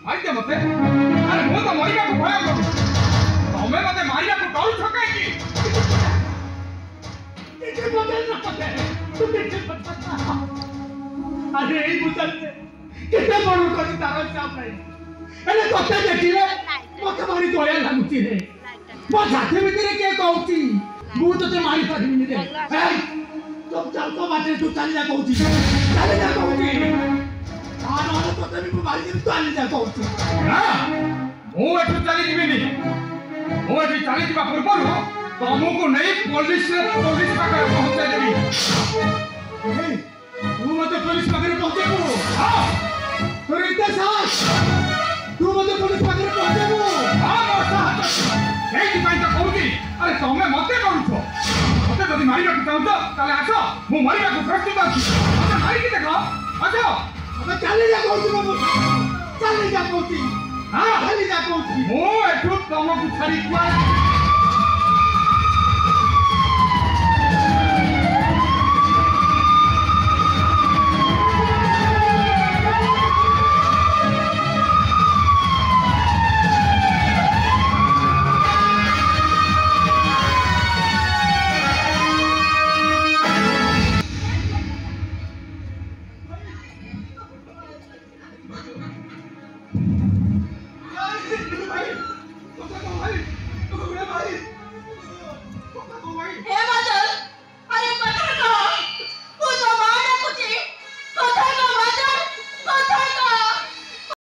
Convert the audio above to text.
मारिदे मते अरे मो तो मरिया को भय करू तमे मते मारिया को डर छकाई की के बदल न पते तू देखे पता अरे ए बुझल से केते बड़ करी तार चाप नहीं एले तते देखिले मते मारी दया लागुची रे मो छाती भीतर के कहउची मु तते मारी पारिनी रे ए तो बाटे तू चली जा कहउची चली जा कहउची आनो तो तभी को मारी तो आले जा कहउची हां मो एठु चली जिबिनी मो एठु चली जिबा पूर्वरु तुमको नहीं पुलिस पाखे पहुंचा देवी तू मत पुलिस पाखे पहुंचेबू हां तोर इते साहस तू मत पुलिस पाखे पहुंचेबू हां मो साहस एई पई तो कहउची अरे तमे मते करूछो मते जदी मारिबा को चाहतो ताले आसो मु मारिबा को प्रस्तुत अछि मते मारि के देखो आसो अबे चली जा कहउची मो चली जा कहउची हां चली जा कहउची मो एठु तुमको छाड़ी कुआ